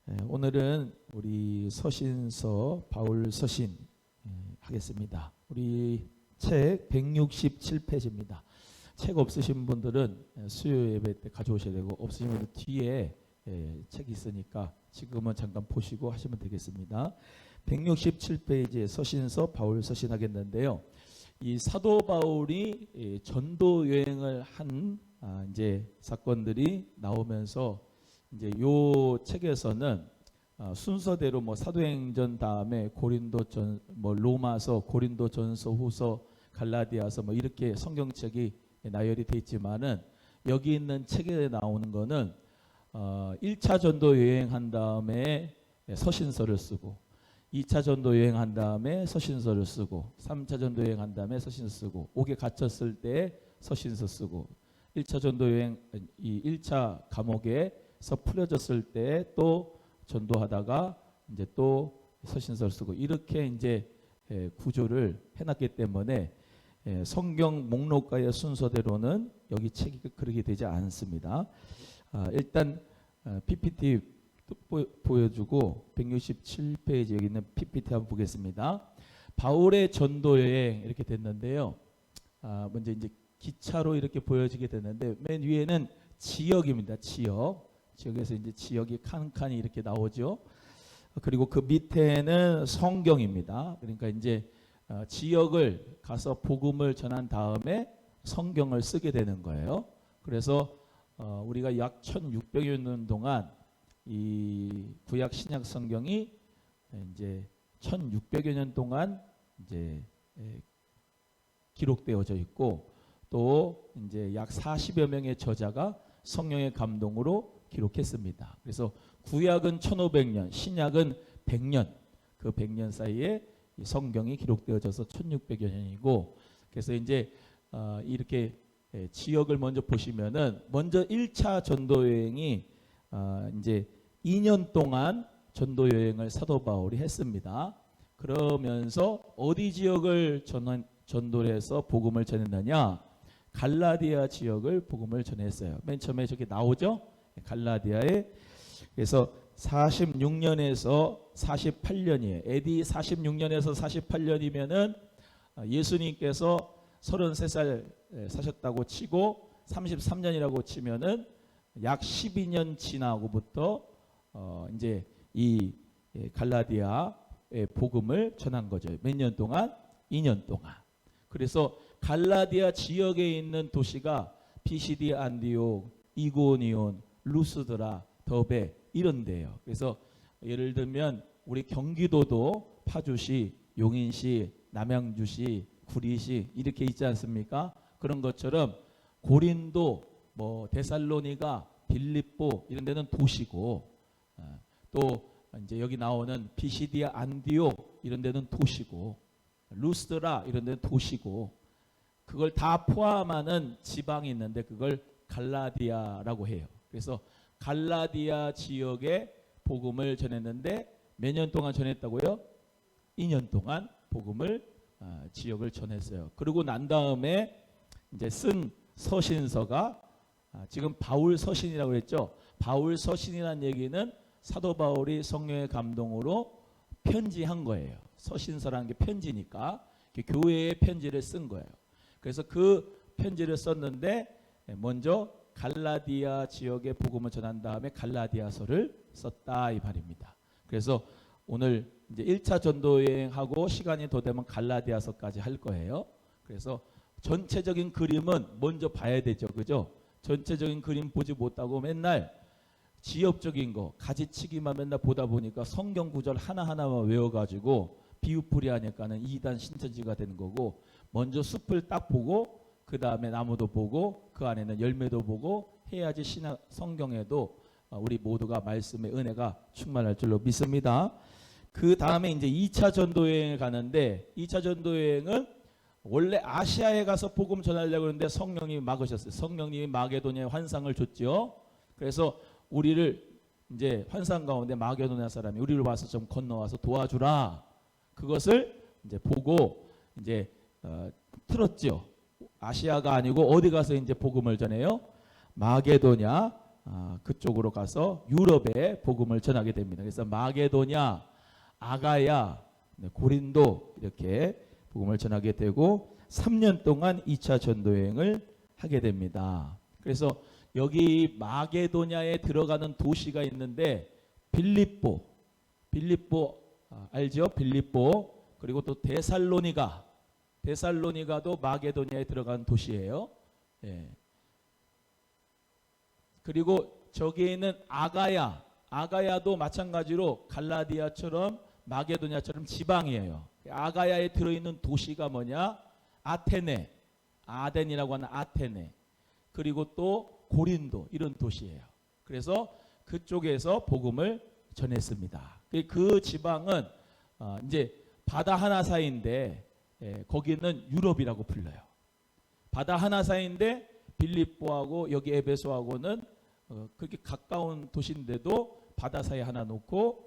오늘은 우리 서신서 바울 서신 하겠습니다. 우리 책 167페이지입니다. 책 없으신 분들은 수요 예배 때 가져오셔야 되고, 없으신 분들 뒤에 책이 있으니까 지금은 잠깐 보시고 하시면 되겠습니다. 167페이지에 서신서 바울 서신 하겠는데요. 이 사도 바울이 전도 여행을 한 이제 사건들이 나오면서 이제 요 책에서는 순서대로 사도행전 다음에 고린도전, 로마서, 고린도전서, 후서, 갈라디아서 이렇게 성경책이 나열이 돼 있지만은 여기 있는 책에 나오는 거는 1차 전도 여행한 다음에 서신서를 쓰고, 2차 전도 여행한 다음에 서신서를 쓰고, 3차 전도 여행한 다음에 서신서 쓰고, 옥에 갇혔을 때 서신서 쓰고, 1차 전도 여행, 이 1차 감옥에서 풀려졌을 때 또 전도하다가 이제 또 서신서를 쓰고, 이렇게 이제 구조를 해놨기 때문에 성경 목록가의 순서대로는 여기 책이 그렇게 되지 않습니다. 일단 PPT 보여주고 167페이지 여기 있는 PPT 한번 보겠습니다. 바울의 전도 여행 이렇게 됐는데요. 먼저 이제 기차로 이렇게 보여지게 됐는데, 맨 위에는 지역입니다. 지역에서 이제 지역이 칸칸이 이렇게 나오죠. 그리고 그 밑에는 성경입니다. 그러니까 이제 지역을 가서 복음을 전한 다음에 성경을 쓰게 되는 거예요. 그래서 우리가 약 1600여 년 동안 이 구약 신약 성경이 이제 1600여 년 동안 이제 기록되어져 있고, 또 이제 약 40여 명의 저자가 성령의 감동으로 기록했습니다. 그래서 구약은 1500년, 신약은 100년, 그 100년 사이에 이 성경이 기록되어져서 1600여 년이고, 그래서 이제 이렇게 지역을 먼저 보시면은, 먼저 1차 전도 여행이 이제 2년 동안 전도 여행을 사도 바울이 했습니다. 그러면서 어디 지역을 전도를 해서 복음을 전했느냐? 갈라디아 지역을 복음을 전했어요. 맨 처음에 저기 나오죠? 갈라디아에. 그래서 46년에서 48년이에요. AD 46년에서 48년이면은 예수님께서 33살 사셨다고 치고 33년이라고 치면은 약 12년 지나고부터 이제 이 갈라디아의 복음을 전한 거죠. 몇 년 동안? 2년 동안. 그래서 갈라디아 지역에 있는 도시가 피시디, 안디옥, 이고니온, 루스드라, 더베 이런 데예요. 그래서 예를 들면 우리 경기도도 파주시, 용인시, 남양주시, 구리시 이렇게 있지 않습니까? 그런 것처럼 고린도, 데살로니가, 빌립보 이런 데는 도시고, 또 이제 여기 나오는 피시디아, 안디옥 이런 데는 도시고, 루스드라 이런 데는 도시고, 그걸 다 포함하는 지방이 있는데 그걸 갈라디아라고 해요. 그래서 갈라디아 지역에 복음을 전했는데 몇 년 동안 전했다고요? 2년 동안 복음을 지역을 전했어요. 그리고 난 다음에 이제 쓴 서신서가 지금 바울 서신이라고 했죠. 바울 서신이라는 얘기는 사도 바울이 성령의 감동으로 편지한 거예요. 서신서라는 게 편지니까 교회에 편지를 쓴 거예요. 그래서 그 편지를 썼는데 먼저 갈라디아 지역에 복음을 전한 다음에 갈라디아서를 썼다 이 말입니다. 그래서 오늘 이제 1차 전도 여행하고 시간이 더 되면 갈라디아서까지 할 거예요. 그래서 전체적인 그림은 먼저 봐야 되죠. 그죠? 전체적인 그림 보지 못하고 맨날 지역적인 거 가지치기만 맨날 보다 보니까 성경 구절 하나하나만 외워가지고 비유풀이 하니까는 2단 신천지가 되는 거고, 먼저 숲을 딱 보고 그 다음에 나무도 보고 그 안에는 열매도 보고 해야지 신약 성경에도 우리 모두가 말씀의 은혜가 충만할 줄로 믿습니다. 그 다음에 이제 2차 전도여행을 가는데, 2차 전도여행은 원래 아시아에 가서 복음 전하려고 했는데 성령님이 막으셨어요. 성령님이 마게도냐에 환상을 줬죠. 그래서 우리를 이제 환상 가운데 마게도냐 사람이 우리를 와서 좀 건너와서 도와주라. 그것을 이제 보고 이제 틀었죠. 아시아가 아니고 어디 가서 이제 복음을 전해요? 마게도냐 그쪽으로 가서 유럽에 복음을 전하게 됩니다. 그래서 마게도냐, 아가야, 고린도 이렇게 복음을 전하게 되고 3년 동안 2차 전도 여행을 하게 됩니다. 그래서 여기 마게도냐에 들어가는 도시가 있는데 빌립보 알죠? 빌립보, 그리고 또 데살로니가도 마게도냐에 들어간 도시예요. 예. 그리고 저기에 있는 아가야도 마찬가지로 갈라디아처럼 마게도냐처럼 지방이에요. 아가야에 들어있는 도시가 뭐냐? 아덴이라고 하는 아테네, 그리고 또 고린도, 이런 도시예요. 그래서 그쪽에서 복음을 전했습니다. 그 지방은 이제 바다 하나 사이인데 거기는 유럽이라고 불러요. 바다 하나 사이인데 빌립보하고 여기 에베소하고는 그렇게 가까운 도시인데도 바다 사이 하나 놓고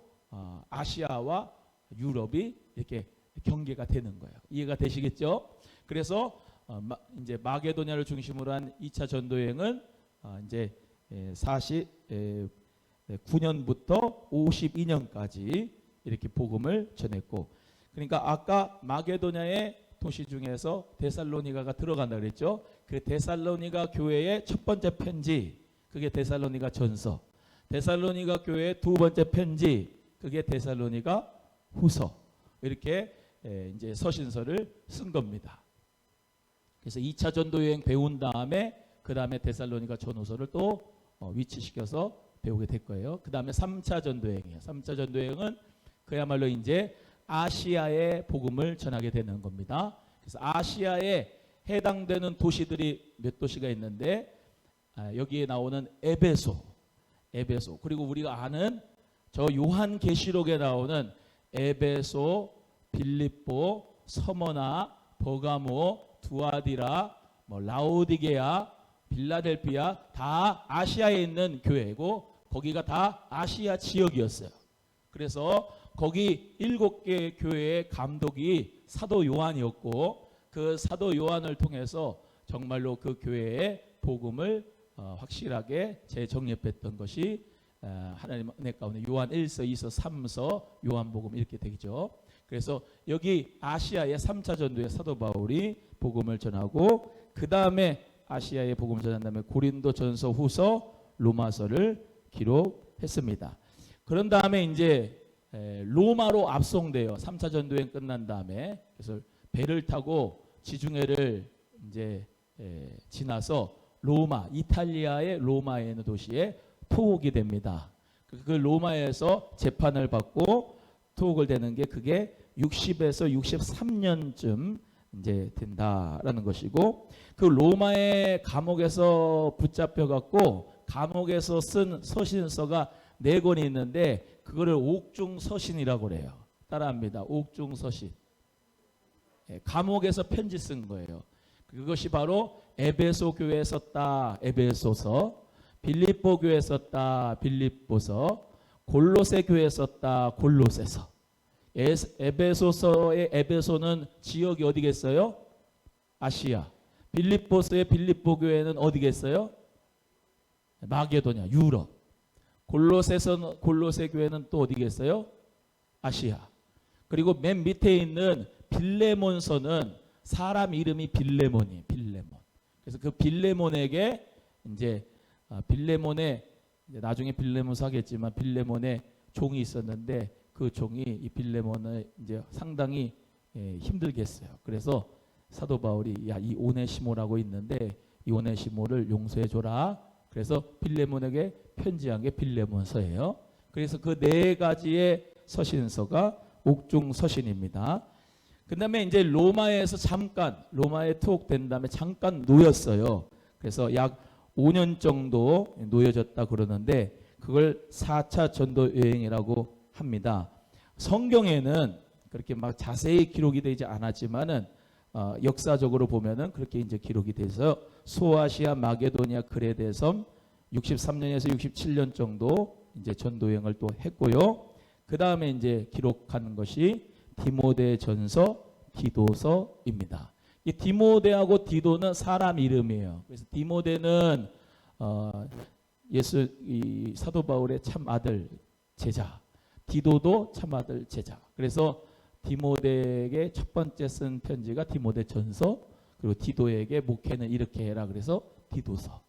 아시아와 유럽이 이렇게 경계가 되는 거예요. 이해가 되시겠죠? 그래서 이제 마게도냐를 중심으로 한 2차 전도 여행은 이제 49년부터 52년까지 이렇게 복음을 전했고, 그러니까 아까 마게도냐의 도시 중에서 데살로니가가 들어간다 그랬죠. 그 데살로니가 교회의 첫 번째 편지, 그게 데살로니가 전서. 데살로니가 교회의 두 번째 편지, 그게 데살로니가 후서. 이렇게 이제 서신서를 쓴 겁니다. 그래서 2차 전도 여행 배운 다음에 그 다음에 데살로니가 전후서를 또 위치시켜서 배우게 될 거예요. 그 다음에 3차 전도 여행이에요. 3차 전도 여행은 그야말로 이제 아시아의 복음을 전하게 되는 겁니다. 그래서 아시아에 해당되는 도시들이 몇 도시가 있는데 여기에 나오는 에베소, 그리고 우리가 아는 저 요한계시록에 나오는 에베소, 빌립보, 서머나, 버가모, 두아디라, 라오디게아, 빌라델피아, 다 아시아에 있는 교회고 거기가 다 아시아 지역이었어요. 그래서 거기 7개 교회의 감독이 사도 요한이었고 그 사도 요한을 통해서 정말로 그 교회의 복음을 확실하게 재정립했던 것이 하나님의 은혜 가운데 요한 1서, 2서, 3서, 요한복음 이렇게 되죠. 그래서 여기 아시아의 3차 전도에 사도 바울이 복음을 전하고 그 다음에 아시아의 복음을 전한 다음에 고린도 전서, 후서, 로마서를 기록했습니다. 그런 다음에 이제 로마로 압송돼요. 3차 전도행 끝난 다음에. 그래서 배를 타고 지중해를 이제 지나서 로마, 이탈리아의 로마에 있는 도시에 투옥이 됩니다. 그 로마에서 재판을 받고 투옥을 되는 게 그게 60에서 63년쯤 이제 된다라는 것이고, 그 로마의 감옥에서 붙잡혀 갖고 감옥에서 쓴 서신서가 4권이 있는데 그거를 옥중서신이라고 그래요. 따라합니다. 옥중서신. 감옥에서 편지 쓴 거예요. 그것이 바로 에베소 교회에 썼다, 에베소서, 빌립보 교회에 썼다, 빌립보서, 골로새 교회에 썼다, 골로새서. 에베소서의 에베소는 지역이 어디겠어요? 아시아. 빌립보서의 빌립보 교회는 어디겠어요? 마게도냐, 유럽. 골로새 교회는 또 어디겠어요? 아시아. 그리고 맨 밑에 있는 빌레몬서는 사람 이름이 빌레몬이에요. 빌레몬. 그래서 그 빌레몬에게 이제 빌레몬의 나중에 빌레몬서 하겠지만 빌레몬의 종이 있었는데 그 종이 이 빌레몬을 이제 상당히 힘들게 했어요. 그래서 사도 바울이 이 오네시모라고 있는데 이 오네시모를 용서해 줘라. 그래서 빌레몬에게 편지한 게 빌레몬서예요. 그래서 그 4가지의 서신서가 옥중 서신입니다. 그 다음에 이제 로마에서 로마에 투옥된 다음에 잠깐 놓였어요. 그래서 약 5년 정도 놓여졌다 그러는데 그걸 4차 전도 여행이라고 합니다. 성경에는 그렇게 막 자세히 기록이 되지 않았지만은 역사적으로 보면은 그렇게 이제 기록이 돼서 소아시아, 마게도니아, 그레데 섬 63년에서 67년 정도 이제 전도 여행을 또 했고요. 그 다음에 이제 기록한 것이 디모데전서, 디도서입니다. 이 디모데하고 디도는 사람 이름이에요. 그래서 디모데는 이 사도 바울의 참 아들 제자, 디도도 참 아들 제자. 그래서 디모데에게 첫 번째 쓴 편지가 디모데전서, 그리고 디도에게 목회는 이렇게 해라 그래서 디도서.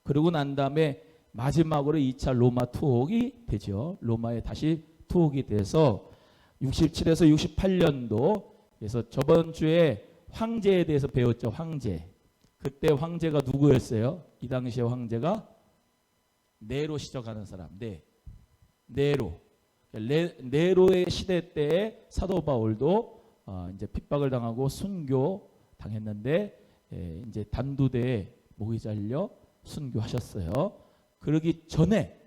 그러고 난 다음에 마지막으로 2차 로마 투옥이 되죠. 로마에 다시 투옥이 돼서 67에서 68년도, 그래서 저번 주에 황제에 대해서 배웠죠. 황제. 그때 황제가 누구였어요? 이 당시에 황제가 네로 시작하는 사람. 네로. 네로의 시대 때에 사도 바울도 이제 핍박을 당하고 순교 당했는데 이제 단두대에 목이 잘려 순교하셨어요. 그러기 전에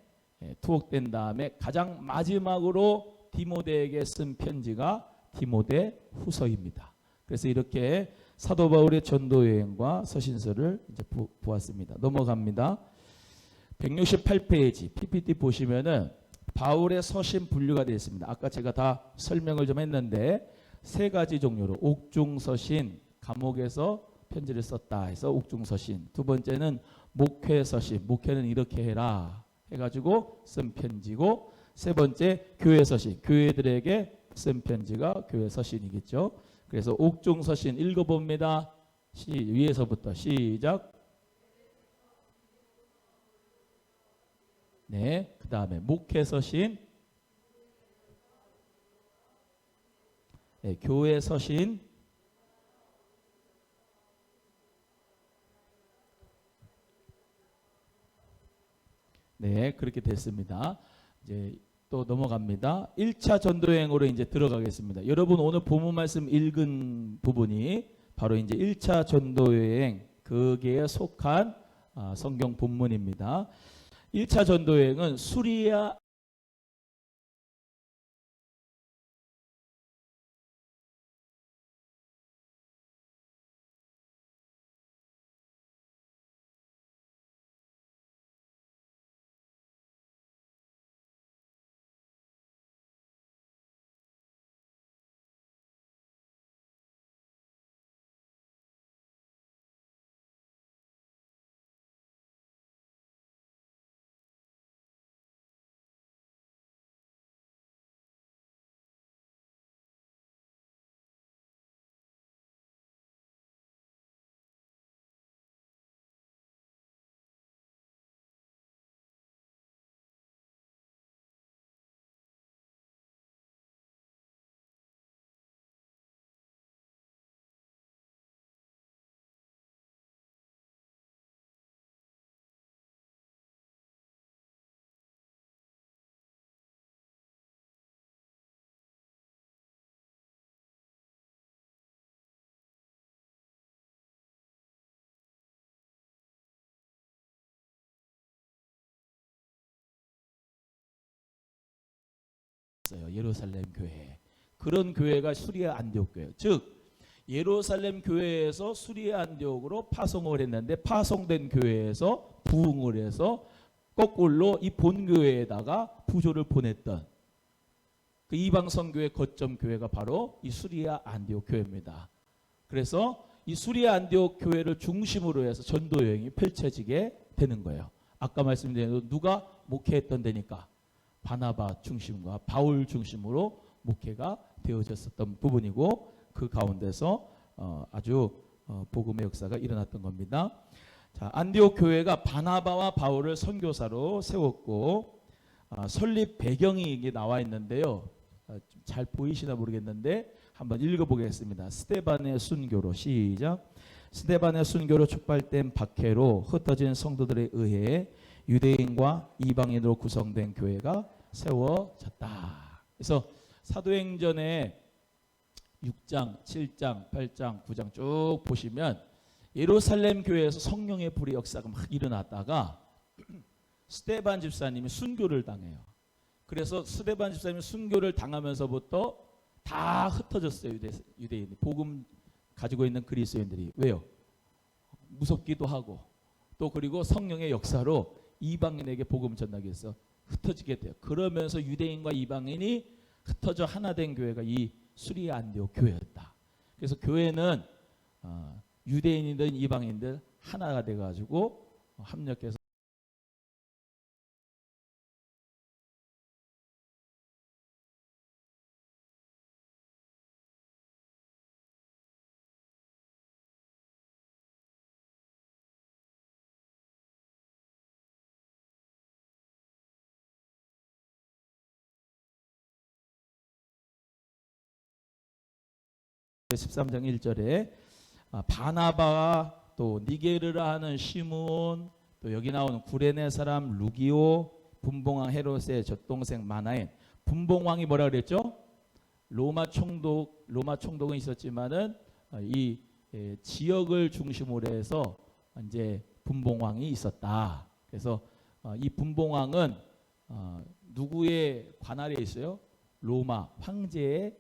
투옥된 다음에 가장 마지막으로 디모데에게 쓴 편지가 디모데 후서입니다. 그래서 이렇게 사도 바울의 전도 여행과 서신서를 이제 보았습니다. 넘어갑니다. 168페이지 PPT 보시면은 바울의 서신 분류가 되어 있습니다. 아까 제가 다 설명을 좀 했는데 세 가지 종류로 옥중서신, 감옥에서 편지를 썼다 해서 옥중서신. 두 번째는 목회서신, 목회는 이렇게 해라 해가지고 쓴 편지고, 세 번째 교회서신, 교회들에게 쓴 편지가 교회서신이겠죠. 그래서 옥중서신 읽어봅니다. 위에서부터 시작. 네, 그 다음에 목회서신, 네, 교회서신, 네, 그렇게 됐습니다. 이제 또 넘어갑니다. 1차 전도여행으로 이제 들어가겠습니다. 여러분 오늘 본문 말씀 읽은 부분이 바로 이제 1차 전도여행 거기에 속한 성경 본문입니다. 1차 전도여행은 수리아 예루살렘 교회. 그런 교회가 수리아 안디옥 교회. 즉 예루살렘 교회에서 수리아 안디옥으로 파송을 했는데 파송된 교회에서 부흥을 해서 거꾸로 이 본교회에다가 부조를 보냈던 그 이방 선교의 거점 교회가 바로 이 수리아 안디옥 교회입니다. 그래서 이 수리아 안디옥 교회를 중심으로 해서 전도 여행이 펼쳐지게 되는 거예요. 아까 말씀드린 대로 누가 목회했던 데니까 바나바 중심과 바울 중심으로 목회가 되어졌었던 부분이고, 그 가운데서 아주 복음의 역사가 일어났던 겁니다. 자, 안디옥 교회가 바나바와 바울을 선교사로 세웠고, 설립 배경이 이게 나와 있는데요. 잘 보이시나 모르겠는데 한번 읽어보겠습니다. 스데반의 순교로 시작. 스데반의 순교로 촉발된 박해로 흩어진 성도들에 의해 유대인과 이방인으로 구성된 교회가 세워졌다. 그래서 사도행전에 6장, 7장, 8장, 9장 쭉 보시면 예루살렘 교회에서 성령의 불의 역사가 막 일어났다가 스데반 집사님이 순교를 당해요. 그래서 스데반 집사님이 순교를 당하면서부터 다 흩어졌어요. 유대인이. 복음 가지고 있는 그리스도인들이. 왜요? 무섭기도 하고 또 그리고 성령의 역사로 이방인에게 복음 전하기 위해서 흩어지게 돼요. 그러면서 유대인과 이방인이 흩어져 하나 된 교회가 이 수리아 안디옥 교회였다. 그래서 교회는 유대인이든 이방인들 하나가 돼가지고 합력해서 13장 1절에 바나바와 또 니게르라 하는 시므온, 또 여기 나오는 구레네 사람 루기오, 분봉왕 헤롯의 젖동생 마나엔. 분봉왕이 뭐라 그랬죠? 로마 총독은 있었지만은 이 지역을 중심으로 해서 이제 분봉왕이 있었다. 그래서 이 분봉왕은 누구의 관할에 있어요? 로마 황제의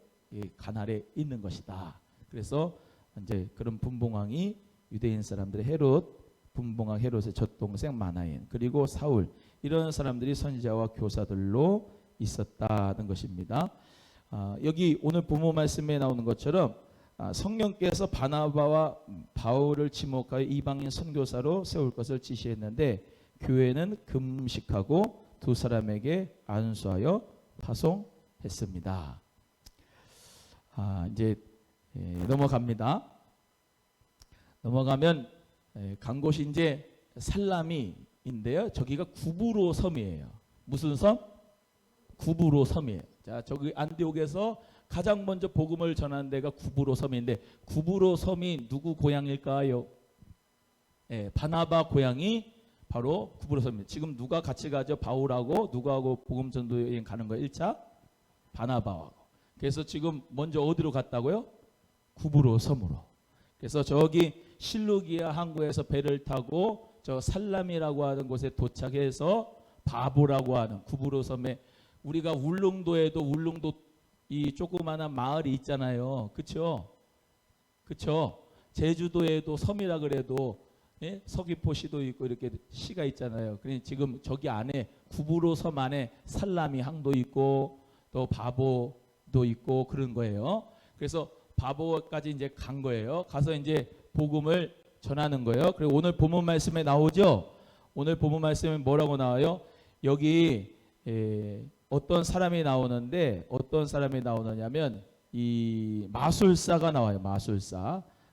관할에 있는 것이다. 그래서 이제 그런 분봉왕이 유대인 사람들의 헤롯, 분봉왕 헤롯의 젖동생 마나엔, 그리고 사울, 이런 사람들이 선지자와 교사들로 있었다는 것입니다. 여기 오늘 본문 말씀에 나오는 것처럼 성령께서 바나바와 바울을 지목하여 이방인 선교사로 세울 것을 지시했는데 교회는 금식하고 두 사람에게 안수하여 파송했습니다. 이제 넘어갑니다. 넘어가면 간 곳이 이제 살라미인데요. 저기가 구브로 섬이에요. 무슨 섬? 구브로 섬이에요. 자, 저기 안디옥에서 가장 먼저 복음을 전한 데가 구브로 섬인데, 구브로 섬이 누구 고향일까요? 바나바 고향이 바로 구브로 섬입니다. 지금 누가 같이 가죠? 바울하고 누구하고 복음 전도 여행 가는 거예요? 1차 바나바하고. 그래서 지금 먼저 어디로 갔다고요? 구브로 섬으로. 그래서 저기 실루기아 항구에서 배를 타고 저 살람이라고 하는 곳에 도착해서 바보라고 하는 구브로 섬에, 우리가 울릉도에도 울릉도 이 조그마한 마을이 있잖아요. 그렇죠? 그렇죠? 제주도에도 섬이라 그래도 서귀포시도 있고 이렇게 시가 있잖아요. 그러니 지금 저기 안에 구브로 섬 안에 살라미 항도 있고 또 바보도 있고 그런 거예요. 그래서 바보까지 이제 간 거예요. 가서 이제 복음을 전하는 거예요. 그리고 오늘 본문 말씀에 나오죠. 오늘 본문 말씀에 뭐라고 나와요? 여기 어떤 사람이 나오는데, 어떤 사람이 나오느냐면 이 마술사가 나와요.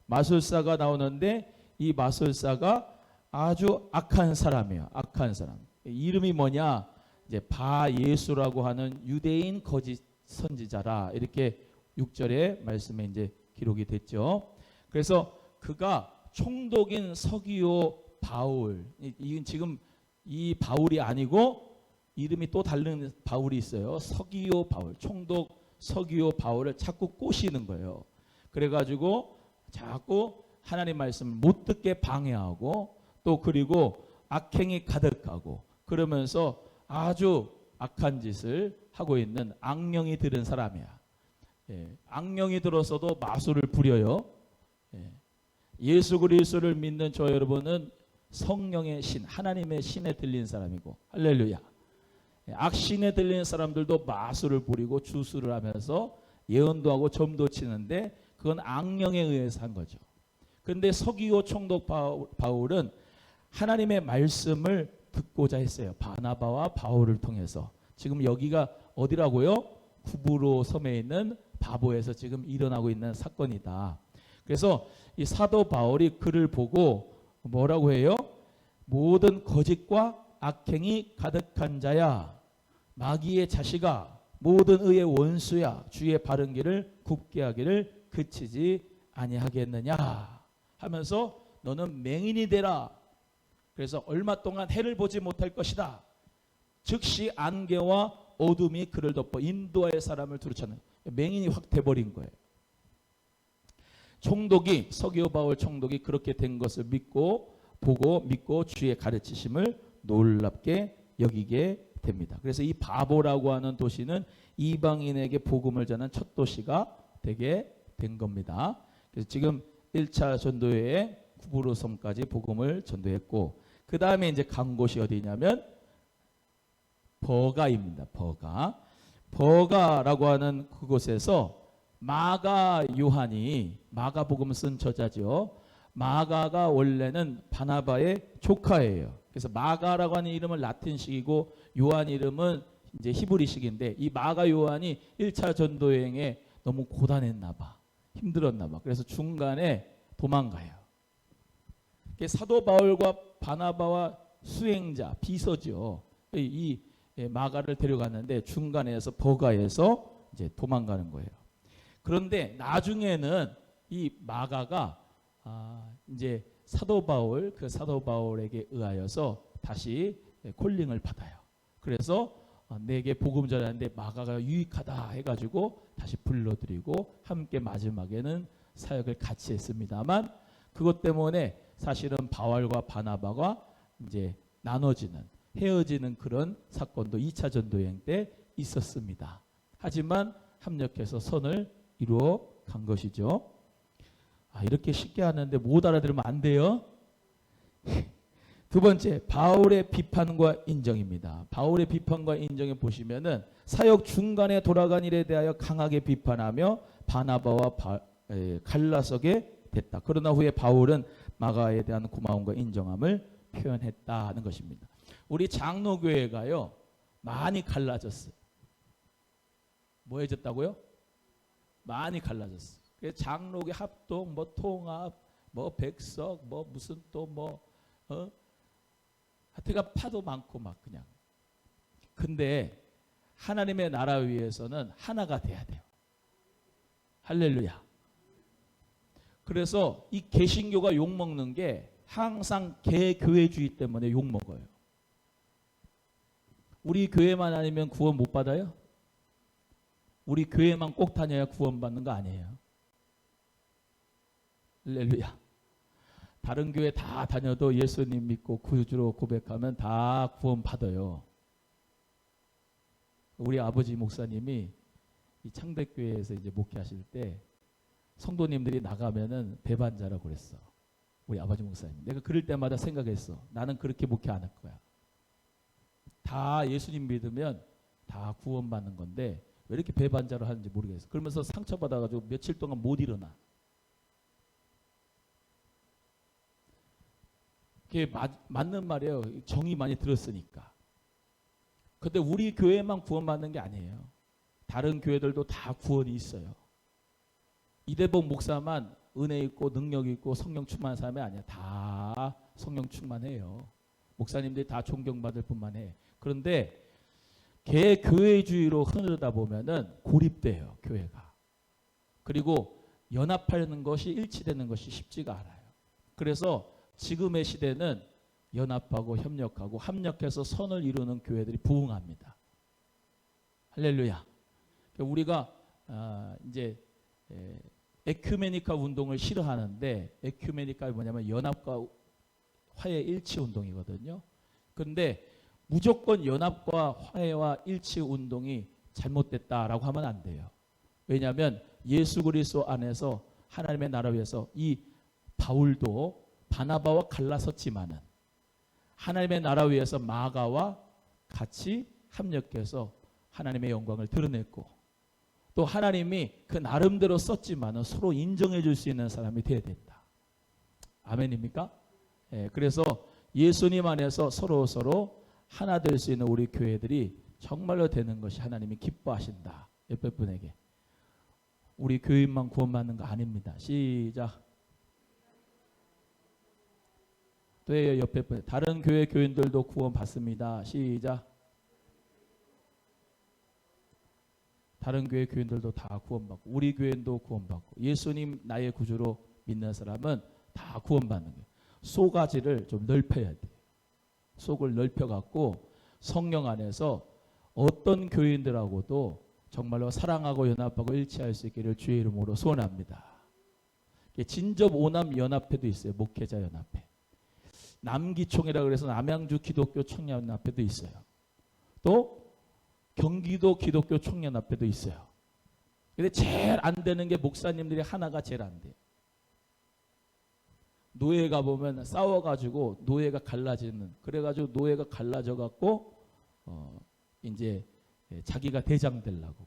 마술사가 나오는데 이 마술사가 아주 악한 사람이에요. 악한 사람. 이름이 뭐냐? 이제 바예수라고 하는 유대인 거짓 선지자라, 이렇게 6절의 말씀에 이제 기록이 됐죠. 그래서 그가 총독인 서기오 바울, 이건 지금 이 바울이 아니고 이름이 또 다른 바울이 있어요. 서기오 바울, 총독 서기오 바울을 자꾸 꼬시는 거예요. 그래가지고 자꾸 하나님 말씀을 못 듣게 방해하고, 또 그리고 악행이 가득하고, 그러면서 아주 악한 짓을 하고 있는 악령이 들은 사람이야. 악령이 들어서도 마술을 부려요. 예수 그리스도를 믿는 저 여러분은 성령의 신, 하나님의 신에 들린 사람이고, 할렐루야. 악신에 들리는 사람들도 마술을 부리고 주술을 하면서 예언도 하고 점도 치는데 그건 악령에 의해서 한 거죠. 그런데 서기오 총독 바울은 하나님의 말씀을 듣고자 했어요. 바나바와 바울을 통해서. 지금 여기가 어디라고요? 구브로 섬에 있는 바보에서 지금 일어나고 있는 사건이다. 그래서 이 사도 바울이 그를 보고 뭐라고 해요? 모든 거짓과 악행이 가득한 자야, 마귀의 자식아, 모든 의의 원수야, 주의 바른 길을 굽게 하기를 그치지 아니하겠느냐 하면서 너는 맹인이 되라. 그래서 얼마 동안 해를 보지 못할 것이다. 즉시 안개와 어둠이 그를 덮어 인도의 사람을 두루쳤는, 맹인이 확 돼버린 거예요. 총독이, 서기오 바울 총독이 그렇게 된 것을 보고 믿고 주의 가르치심을 놀랍게 여기게 됩니다. 그래서 이 바보라고 하는 도시는 이방인에게 복음을 전한 첫 도시가 되게 된 겁니다. 그래서 지금 1차 전도회에 구브로 섬까지 복음을 전도했고, 그 다음에 이제 간 곳이 어디냐면 버가입니다. 버가라고 하는 그곳에서 마가 요한이, 마가복음 쓴 저자죠. 마가가 원래는 바나바의 조카예요. 그래서 마가라고 하는 이름은 라틴식이고 요한 이름은 이제 히브리식인데, 이 마가 요한이 1차 전도 여행에 너무 고단했나 봐. 힘들었나 봐. 그래서 중간에 도망가요. 사도 바울과 바나바와 수행자, 비서죠. 이 마가를 데려갔는데 중간에서 버가에서 이제 도망가는 거예요. 그런데 나중에는 이 마가가 이제 사도 바울에게 의하여서 다시 콜링을 받아요. 그래서 내게 복음 전하는데 마가가 유익하다 해가지고 다시 불러들이고 함께 마지막에는 사역을 같이 했습니다만, 그것 때문에 사실은 바울과 바나바가 이제 헤어지는 그런 사건도 2차 전도여행 때 있었습니다. 하지만 합력해서 선을 이루어 간 것이죠. 이렇게 쉽게 하는데 못 알아들으면 안 돼요. 두 번째, 바울의 비판과 인정입니다. 바울의 비판과 인정에 보시면은 사역 중간에 돌아간 일에 대하여 강하게 비판하며 바나바와 갈라서게 됐다. 그러나 후에 바울은 마가에 대한 고마움과 인정함을 표현했다는 것입니다. 우리 장로교회가요 많이 갈라졌어요. 뭐 해졌다고요? 많이 갈라졌어요. 그래서 장로교 합동, 뭐 통합, 뭐 백석, 뭐 무슨 또 뭐 하여튼가 파도 많고 막 그냥. 근데 하나님의 나라 위해서는 하나가 돼야 돼요. 할렐루야. 그래서 이 개신교가 욕먹는 게 항상 개교회주의 때문에 욕먹어요. 우리 교회만 아니면 구원 못 받아요? 우리 교회만 꼭 다녀야 구원받는 거 아니에요. 할렐루야. 다른 교회 다 다녀도 예수님 믿고 구주로 고백하면 다 구원받아요. 우리 아버지 목사님이 이 창백교회에서 이제 목회하실 때 성도님들이 나가면은 배반자라고 그랬어. 우리 아버지 목사님. 내가 그럴 때마다 생각했어. 나는 그렇게 목회 안 할 거야. 다 예수님 믿으면 다 구원받는 건데 왜 이렇게 배반자로 하는지 모르겠어. 그러면서 상처받아가지고 며칠 동안 못 일어나. 그게 맞는 말이에요. 정이 많이 들었으니까. 근데 우리 교회만 구원받는 게 아니에요. 다른 교회들도 다 구원이 있어요. 이대복 목사만 은혜 있고 능력 있고 성령 충만한 사람이 아니야. 다 성령 충만해요. 목사님들이 다 존경받을 뿐만 해. 그런데 개교회주의로 흐르다 보면은 고립돼요, 교회가. 그리고 연합하는 것이 일치되는 것이 쉽지가 않아요. 그래서 지금의 시대는 연합하고 협력하고 합력해서 선을 이루는 교회들이 부흥합니다. 할렐루야. 우리가 이제 에큐메니카 운동을 싫어하는데, 에큐메니카가 뭐냐면 연합과 화해 일치 운동이거든요. 그런데 무조건 연합과 화해와 일치 운동이 잘못됐다라고 하면 안 돼요. 왜냐하면 예수 그리스도 안에서 하나님의 나라 위해서 이 바울도 바나바와 갈라섰지만은 하나님의 나라 위해서 마가와 같이 합력해서 하나님의 영광을 드러냈고, 또 하나님이 그 나름대로 썼지만은 서로 인정해 줄 수 있는 사람이 되어야 된다. 아멘입니까? 그래서 예수님 안에서 서로 하나 될 수 있는 우리 교회들이 정말로 되는 것이 하나님이 기뻐하신다. 옆에 분에게. 우리 교인만 구원받는 거 아닙니다. 시작. 또 옆에 분. 다른 교회 교인들도 구원받습니다. 시작. 다른 교회 교인들도 다 구원받고 우리 교인도 구원받고 예수님 나의 구주로 믿는 사람은 다 구원받는 거예요. 쏘가지를 좀 넓혀야 돼요. 속을 넓혀갖고 성령 안에서 어떤 교인들하고도 정말로 사랑하고 연합하고 일치할 수 있기를 주의 이름으로 소원합니다. 진접 오남 연합회도 있어요. 목회자 연합회. 남기총이라고 그래서 남양주 기독교 청년연합회도 있어요. 또 경기도 기독교 청년연합회도 있어요. 근데 제일 안 되는 게 목사님들이 하나가 제일 안 돼요. 노예 가보면 싸워가지고 노예가 갈라지는, 그래가지고 노예가 갈라져갖고 이제 자기가 대장 되려고.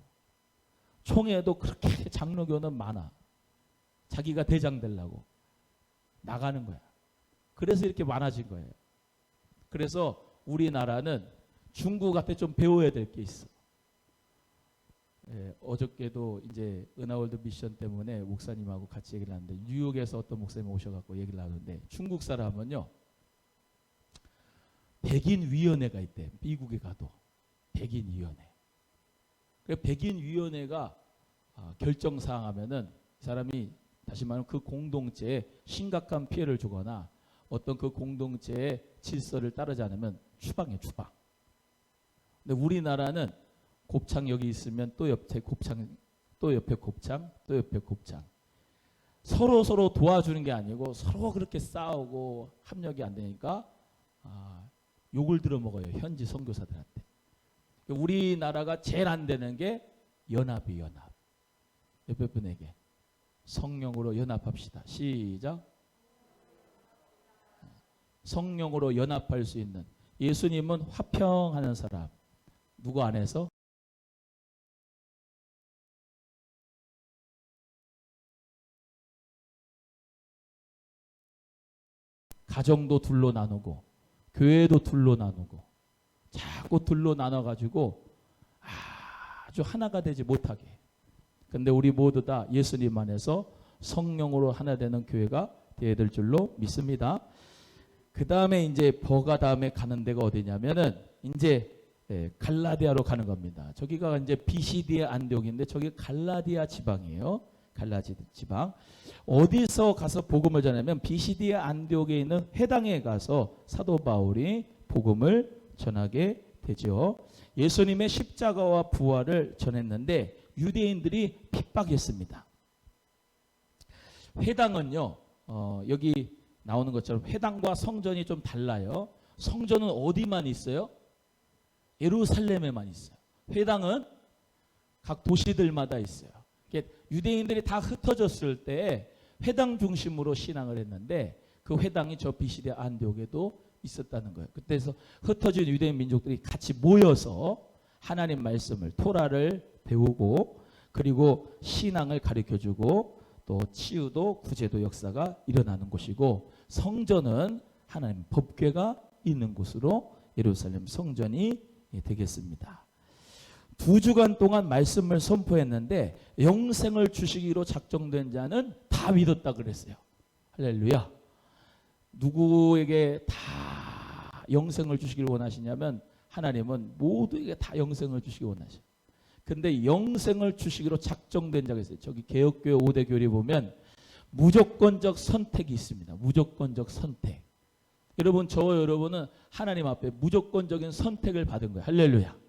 총회도 그렇게 장로교는 많아. 자기가 대장 되려고 나가는 거야. 그래서 이렇게 많아진 거예요. 그래서 우리나라는 중국한테 좀 배워야 될 게 있어. 어저께도 이제 은하월드 미션 때문에 목사님하고 같이 얘기를 하는데, 뉴욕에서 어떤 목사님 오셔갖고 얘기를 하는데, 중국 사람은요 백인위원회가 있대. 미국에 가도 백인위원회. 백인위원회가 결정사항 하면은 이 사람이 다시 말하면 그 공동체에 심각한 피해를 주거나 어떤 그 공동체의 질서를 따르지 않으면 추방이에요, 추방. 근데 우리나라는 곱창 여기 있으면 또 옆에 곱창, 또 옆에 곱창, 또 옆에 곱창. 서로 도와주는 게 아니고 서로 그렇게 싸우고 협력이 안 되니까 욕을 들어먹어요, 현지 선교사들한테. 우리나라가 제일 안 되는 게 연합이에요, 연합. 옆에 분에게 성령으로 연합합시다. 시작. 성령으로 연합할 수 있는, 예수님은 화평하는 사람. 누구 안에서? 가정도 둘로 나누고 교회도 둘로 나누고 자꾸 둘로 나눠가지고 아주 하나가 되지 못하게. 근데 우리 모두 다 예수님 안에서 성령으로 하나 되는 교회가 되어야 될 줄로 믿습니다. 그 다음에 이제 버가 다음에 가는 데가 어디냐면은 이제 갈라디아로 가는 겁니다. 저기가 이제 비시디아 안디옥인데 저기 갈라디아 지방이에요. 갈라디아 지방. 어디서 가서 복음을 전하면 비시디아 안디옥에 있는 회당에 가서 사도 바울이 복음을 전하게 되죠. 예수님의 십자가와 부활을 전했는데 유대인들이 핍박했습니다. 회당은요, 여기 나오는 것처럼 회당과 성전이 좀 달라요. 성전은 어디만 있어요? 예루살렘에만 있어요. 회당은 각 도시들마다 있어요. 유대인들이 다 흩어졌을 때 회당 중심으로 신앙을 했는데 그 회당이 저 비시디아 안디옥에도 있었다는 거예요. 그때서 흩어진 유대인 민족들이 같이 모여서 하나님 말씀을, 토라를 배우고 그리고 신앙을 가르쳐주고 또 치유도 구제도 역사가 일어나는 곳이고, 성전은 하나님 법궤가 있는 곳으로 예루살렘 성전이 되겠습니다. 2주간 동안 말씀을 선포했는데 영생을 주시기로 작정된 자는 다 믿었다 그랬어요. 할렐루야. 누구에게 다 영생을 주시기를 원하시냐면 하나님은 모두에게 다 영생을 주시기 원하셔요. 근데 영생을 주시기로 작정된 자가 있어요. 저기 개혁교회 5대 교리 보면 무조건적 선택이 있습니다. 무조건적 선택. 여러분은 하나님 앞에 무조건적인 선택을 받은 거예요. 할렐루야.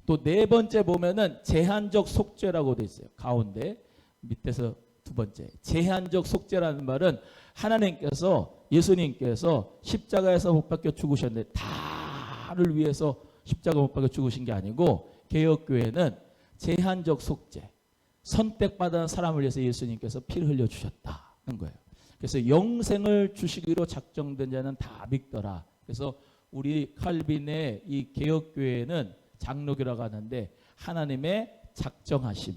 또 네 번째 보면은 제한적 속죄라고 돼 있어요. 가운데 밑에서 두 번째. 제한적 속죄라는 말은 하나님께서, 예수님께서 십자가에서 못 박혀 죽으셨는데 다를 위해서 십자가 못 박혀 죽으신 게 아니고, 개혁교회는 제한적 속죄, 선택받은 사람을 위해서 예수님께서 피를 흘려주셨다는 거예요. 그래서 영생을 주시기로 작정된 자는 다 믿더라. 그래서 우리 칼빈의 이 개혁교회는 장로교라고 하는데 하나님의 작정하심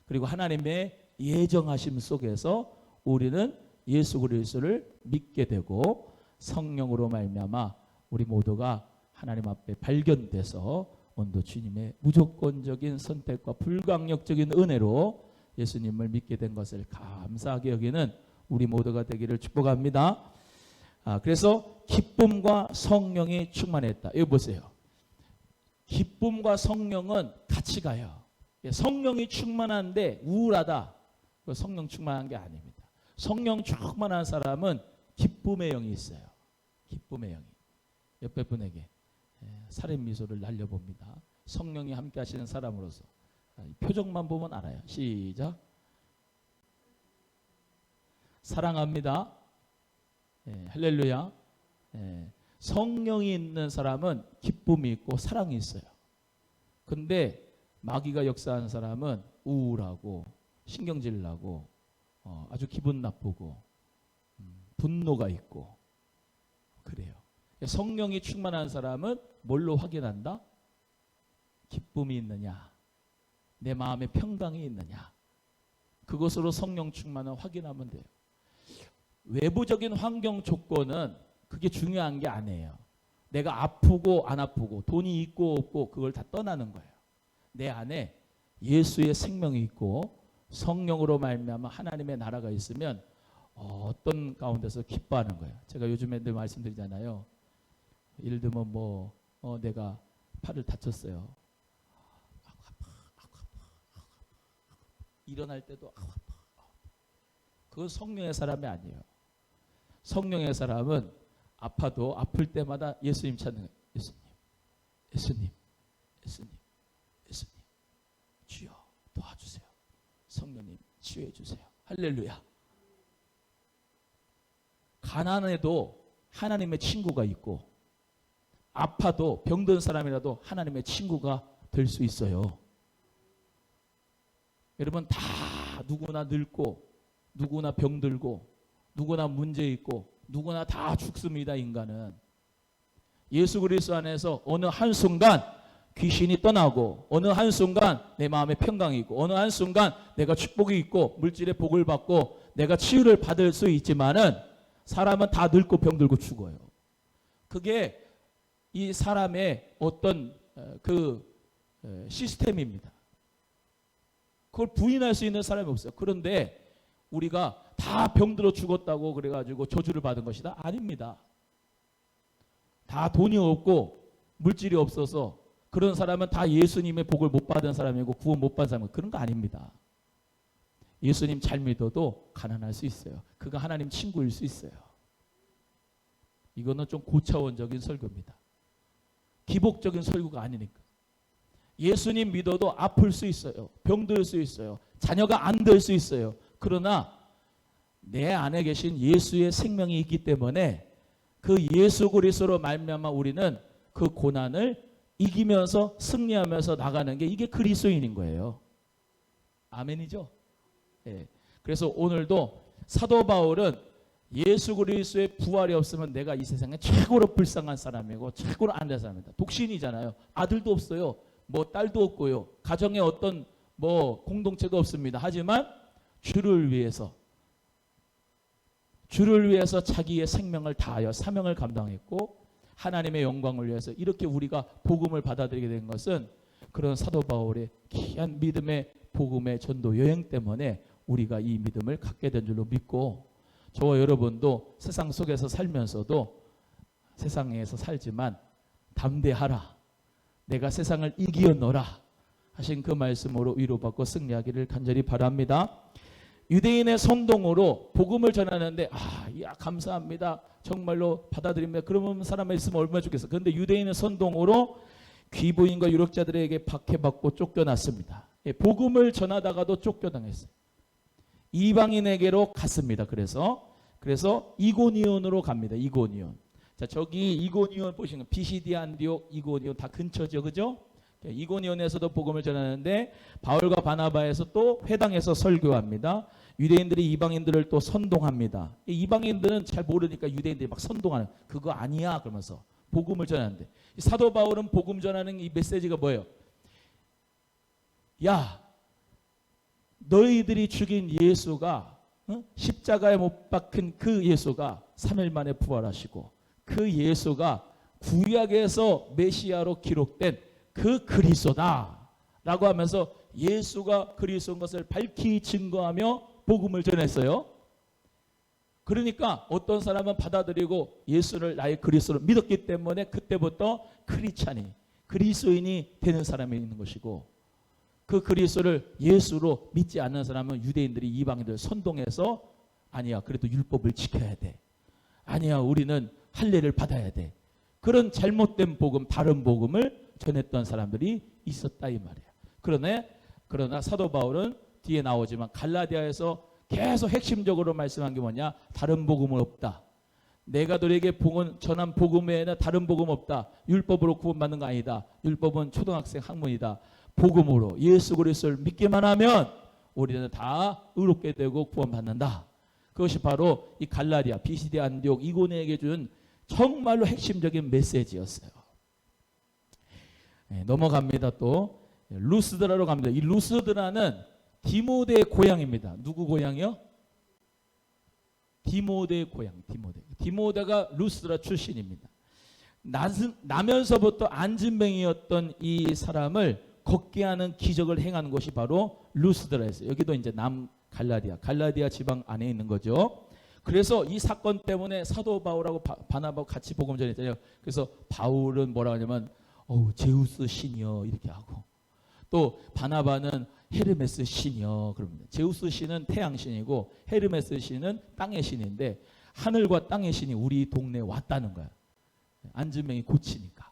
그리고 하나님의 예정하심 속에서 우리는 예수 그리스도를 믿게 되고 성령으로 말미암아 우리 모두가 하나님 앞에 발견돼서 원도 주님의 무조건적인 선택과 불강력적인 은혜로 예수님을 믿게 된 것을 감사하게 여기는 우리 모두가 되기를 축복합니다. 그래서 기쁨과 성령이 충만했다. 이거 보세요. 기쁨과 성령은 같이 가요. 성령이 충만한데 우울하다. 성령 충만한 게 아닙니다. 성령 충만한 사람은 기쁨의 영이 있어요. 기쁨의 영이. 옆에 분에게 살인 미소를 날려봅니다. 성령이 함께 하시는 사람으로서. 표정만 보면 알아요. 시작. 사랑합니다. 할렐루야. 성령이 있는 사람은 기쁨이 있고 사랑이 있어요. 근데 마귀가 역사하는 사람은 우울하고 신경질 나고 아주 기분 나쁘고 분노가 있고 그래요. 성령이 충만한 사람은 뭘로 확인한다? 기쁨이 있느냐, 내 마음에 평강이 있느냐, 그것으로 성령 충만을 확인하면 돼요. 외부적인 환경 조건은 그게 중요한 게 아니에요. 내가 아프고 안 아프고 돈이 있고 없고 그걸 다 떠나는 거예요. 내 안에 예수의 생명이 있고 성령으로 말미암아 하나님의 나라가 있으면 어떤 가운데서 기뻐하는 거예요. 제가 요즘에 늘 말씀드리잖아요. 예를 들면 내가 팔을 다쳤어요. 일어날 때도 그건 성령의 사람이 아니에요. 성령의 사람은 아파도 아플 때마다 예수님 찾는 거예요. 예수님, 예수님, 예수님, 예수님, 주여 도와주세요. 성령님 치유해 주세요. 할렐루야. 가난해도 하나님의 친구가 있고, 아파도 병든 사람이라도 하나님의 친구가 될 수 있어요. 여러분, 다 누구나 늙고, 누구나 병들고, 누구나 문제 있고, 누구나 다 죽습니다. 인간은. 예수 그리스도 안에서 어느 한순간 귀신이 떠나고, 어느 한순간 내 마음에 평강이 있고, 어느 한순간 내가 축복이 있고 물질의 복을 받고 내가 치유를 받을 수 있지만은, 사람은 다 늙고 병들고 죽어요. 그게 이 사람의 어떤 시스템입니다. 그걸 부인할 수 있는 사람이 없어요. 그런데 우리가 다 병들어 죽었다고 그래가지고 저주를 받은 것이다? 아닙니다. 다 돈이 없고 물질이 없어서 그런 사람은 다 예수님의 복을 못 받은 사람이고 구원 못 받은 사람이고, 그런 거 아닙니다. 예수님 잘 믿어도 가난할 수 있어요. 그가 하나님 친구일 수 있어요. 이거는 좀 고차원적인 설교입니다. 기복적인 설교가 아니니까. 예수님 믿어도 아플 수 있어요. 병들 수 있어요. 자녀가 안 될 수 있어요. 그러나 내 안에 계신 예수의 생명이 있기 때문에 그 예수 그리스도로 말미암아 우리는 그 고난을 이기면서 승리하면서 나가는 게, 이게 그리스도인인 거예요. 아멘이죠? 예. 그래서 오늘도 사도 바울은 예수 그리스도의 부활이 없으면 내가 이 세상에 최고로 불쌍한 사람이고 최고로 안 된 사람이다. 독신이잖아요. 아들도 없어요. 뭐 딸도 없고요. 가정에 어떤 뭐 공동체도 없습니다. 하지만 주를 위해서 자기의 생명을 다하여 사명을 감당했고, 하나님의 영광을 위해서 이렇게 우리가 복음을 받아들이게 된 것은 그런 사도 바울의 귀한 믿음의 복음의 전도 여행 때문에 우리가 이 믿음을 갖게 된 줄로 믿고, 저와 여러분도 세상 속에서 살면서도 세상에서 살지만 담대하라, 내가 세상을 이기었노라 하신 그 말씀으로 위로받고 승리하기를 간절히 바랍니다. 유대인의 선동으로 복음을 전하는데, 야 감사합니다, 정말로 받아들입니다, 그러면 사람이 있으면 얼마나 좋겠어. 그런데 유대인의 선동으로 귀부인과 유력자들에게 박해받고 쫓겨났습니다. 복음을 전하다가도 쫓겨당했어요. 이방인에게로 갔습니다. 그래서 이고니온으로 갑니다. 이고니온. 자, 저기 이고니온 보시면 비시디 안디옥, 이고니온 다 근처죠, 그죠? 이고니온에서도 복음을 전하는데, 바울과 바나바에서 또 회당에서 설교합니다. 유대인들이 이방인들을 또 선동합니다. 이방인들은 잘 모르니까 유대인들이 막 선동하는, 그거 아니야 그러면서 복음을 전하는데, 사도 바울은 복음 전하는 이 메시지가 뭐예요? 야, 너희들이 죽인 예수가, 십자가에 못 박힌 그 예수가 3일 만에 부활하시고, 그 예수가 구약에서 메시아로 기록된 그 그리스도다 라고 하면서 예수가 그리스도인 것을 밝히 증거하며 복음을 전했어요. 그러니까 어떤 사람은 받아들이고 예수를 나의 그리스도로 믿었기 때문에 그때부터 크리스찬이, 그리스도인이 되는 사람이 있는 것이고, 그 그리스도를 예수로 믿지 않는 사람은 유대인들이 이방인들 선동해서, 아니야 그래도 율법을 지켜야 돼, 아니야 우리는 할례를 받아야 돼, 그런 잘못된 복음, 다른 복음을 전했던 사람들이 있었다 이 말이야. 그러나 사도 바울은 뒤에 나오지만 갈라디아에서 계속 핵심적으로 말씀한 게 뭐냐? 다른 복음은 없다. 내가 너에게 전한 복음 외에는 다른 복음 없다. 율법으로 구원받는 거 아니다. 율법은 초등학생 학문이다. 복음으로 예수 그리스도를 믿기만 하면 우리는 다 의롭게 되고 구원받는다. 그것이 바로 이 갈라디아, 비시디 안디옥, 이고니에게 준 정말로 핵심적인 메시지였어요. 네, 넘어갑니다. 또 루스드라로 갑니다. 이 루스드라는 디모데의 고향입니다. 누구 고향이요? 디모데의 고향. 디모데가 루스드라 출신입니다. 나면서부터 안진뱅이였던 이 사람을 걷게 하는 기적을 행하는 곳이 바로 루스드라였어요. 여기도 이제 남 갈라디아 지방 안에 있는 거죠. 그래서 이 사건 때문에 사도 바울하고 바나바하고 같이 복음 전했잖아요. 그래서 바울은 뭐라 하냐면 제우스 신이여 이렇게 하고, 또 바나바는 헤르메스 신이요. 그럽니다. 제우스 신은 태양 신이고 헤르메스 신은 땅의 신인데 하늘과 땅의 신이 우리 동네에 왔다는 거야. 안진뱅이 고치니까.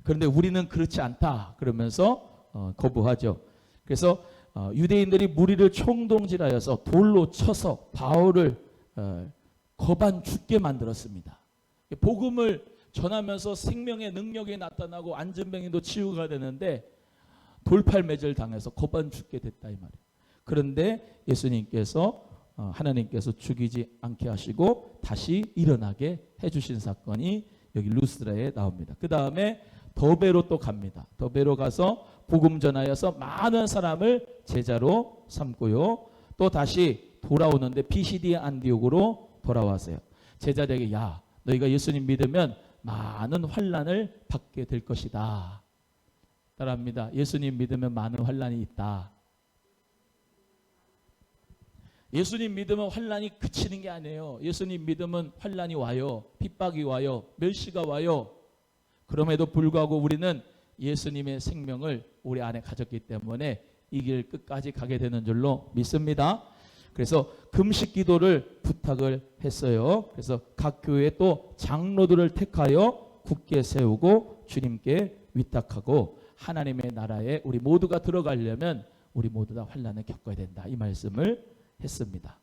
그런데 우리는 그렇지 않다. 그러면서 거부하죠. 그래서 유대인들이 무리를 총동질하여서 돌로 쳐서 바울을 거반 죽게 만들었습니다. 복음을 전하면서 생명의 능력이 나타나고 안진뱅이도 치유가 되는데 돌팔매질 당해서 거반 죽게 됐다 이 말이에요. 그런데 예수님께서 하나님께서 죽이지 않게 하시고 다시 일어나게 해주신 사건이 여기 루스드라에 나옵니다. 그 다음에 더베로 또 갑니다. 더베로 가서 복음 전하여서 많은 사람을 제자로 삼고요. 또 다시 돌아오는데 피시디아 안디옥으로 돌아와서요. 제자들에게 야 너희가 예수님 믿으면 많은 환난을 받게 될 것이다. 따라합니다. 예수님 믿으면 많은 환난이 있다. 예수님 믿으면 환난이 그치는 게 아니에요. 예수님 믿으면 환난이 와요. 핍박이 와요. 멸시가 와요. 그럼에도 불구하고 우리는 예수님의 생명을 우리 안에 가졌기 때문에 이 길 끝까지 가게 되는 줄로 믿습니다. 그래서 금식 기도를 부탁을 했어요. 그래서 각 교회에 또 장로들을 택하여 굳게 세우고 주님께 위탁하고 하나님의 나라에 우리 모두가 들어가려면 우리 모두 다 환난을 겪어야 된다. 이 말씀을 했습니다.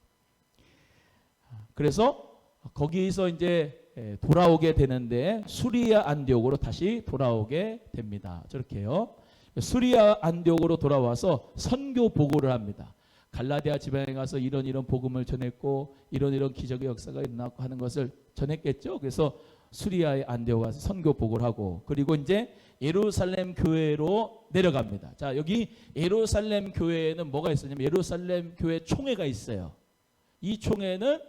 그래서 거기서 이제 돌아오게 되는데 수리아 안디옥으로 다시 돌아오게 됩니다. 저렇게요. 수리아 안디옥으로 돌아와서 선교 보고를 합니다. 갈라디아 지방에 가서 이런 복음을 전했고 이런 기적의 역사가 일어났고 하는 것을 전했겠죠. 그래서 수리아의 안디옥 가서 선교 보고를 하고 그리고 이제 예루살렘 교회로 내려갑니다. 자, 여기 예루살렘 교회에는 뭐가 있었냐면 예루살렘 교회 총회가 있어요. 이 총회는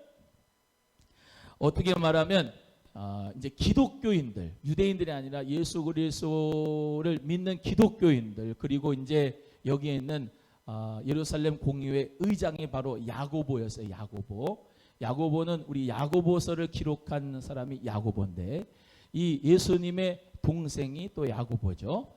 어떻게 말하면 이제 기독교인들, 유대인들이 아니라 예수 그리스도를 믿는 기독교인들 그리고 이제 여기에 있는 예루살렘 공의회 의장이 바로 야고보였어요. 야고보는 우리 야고보서를 기록한 사람이 야고보인데 이 예수님의 동생이 또 야고보죠.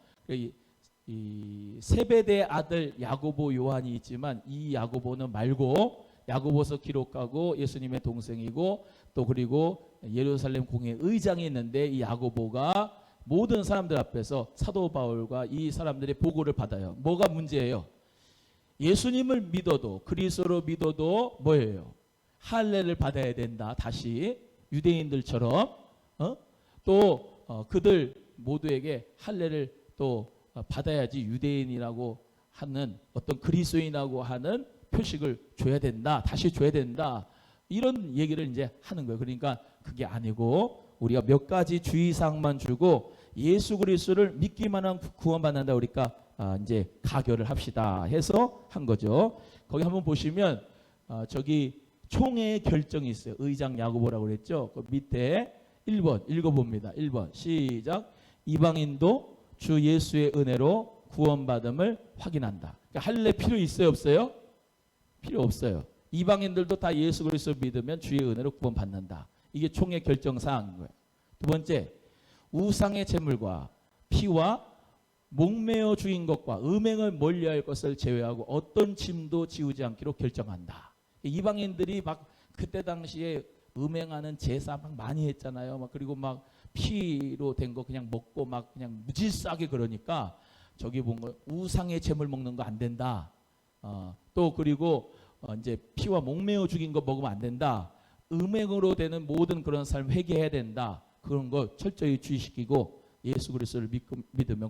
이 세베대 아들 야고보 요한이 있지만 이 야고보는 말고 야고보서 기록하고 예수님의 동생이고 또 그리고 예루살렘 공회 의장이 있는데 이 야고보가 모든 사람들 앞에서 사도 바울과 이 사람들의 보고를 받아요. 뭐가 문제예요? 예수님을 믿어도 그리스도로 믿어도 뭐예요? 할례를 받아야 된다. 다시 유대인들처럼 또 그들 모두에게 할례를 또 받아야지 유대인이라고 하는 어떤 그리스도인이라고 하는 표식을 줘야 된다. 다시 줘야 된다. 이런 얘기를 이제 하는 거예요. 그러니까 그게 아니고 우리가 몇 가지 주의사항만 주고 예수 그리스도를 믿기만 하면 구원받는다. 그러니까 이제 가결을 합시다 해서 한 거죠. 거기 한번 보시면 저기 총회의 결정이 있어요. 의장 야고보라고 그랬죠. 그 밑에 1번 읽어봅니다. 1번 시작. 이방인도 주 예수의 은혜로 구원받음을 확인한다. 그러니까 할례 필요 있어요? 없어요? 필요 없어요. 이방인들도 다 예수 그리스도 믿으면 주의 은혜로 구원받는다. 이게 총회 결정사항인 거예요. 두 번째, 우상의 제물과 피와 목매어 죽인 것과 음행을 멀리할 것을 제외하고 어떤 짐도 지우지 않기로 결정한다. 이방인들이 막 그때 당시에 음행하는 제사 막 많이 했잖아요. 막 그리고 막 피로 된 거 그냥 먹고 막 그냥 무질서하게 그러니까 저기 본 거 우상의 제물 먹는 거 안 된다. 또 그리고 이제 피와 목매어 죽인 거 먹으면 안 된다. 음행으로 되는 모든 그런 삶 회개해야 된다. 그런 거 철저히 주의시키고 예수 그리스도를 믿으면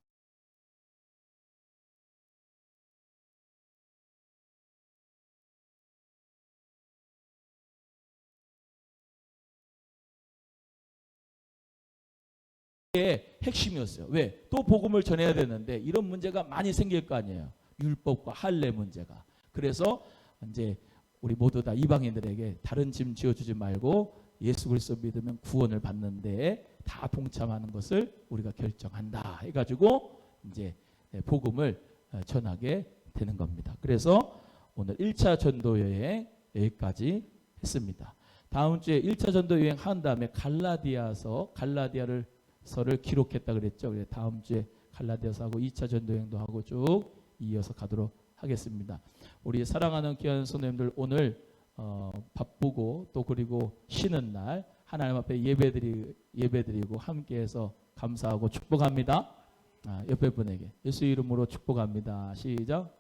게 핵심이었어요. 왜? 또 복음을 전해야 되는데 이런 문제가 많이 생길 거 아니에요. 율법과 할례 문제가. 그래서 이제 우리 모두 다 이방인들에게 다른 짐 지어주지 말고 예수 그리스도 믿으면 구원을 받는데 다 동참하는 것을 우리가 결정한다 해가지고 이제 복음을 전하게 되는 겁니다. 그래서 오늘 1차 전도 여행 여기까지 했습니다. 다음 주에 1차 전도 여행 한 다음에 갈라디아서를 기록했다 그랬죠. 그래서 다음 주에 갈라디아서하고 2차 전도행도 하고 쭉 이어서 가도록 하겠습니다. 우리 사랑하는 귀한 성도님들 오늘 바쁘고 또 그리고 쉬는 날 하나님 앞에 예배드리고 함께해서 감사하고 축복합니다. 옆에 분에게 예수 이름으로 축복합니다. 시작.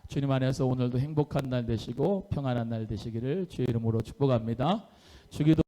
주님 안에서 오늘도 행복한 날 되시고 평안한 날 되시기를 주의 이름으로 축복합니다. 주기도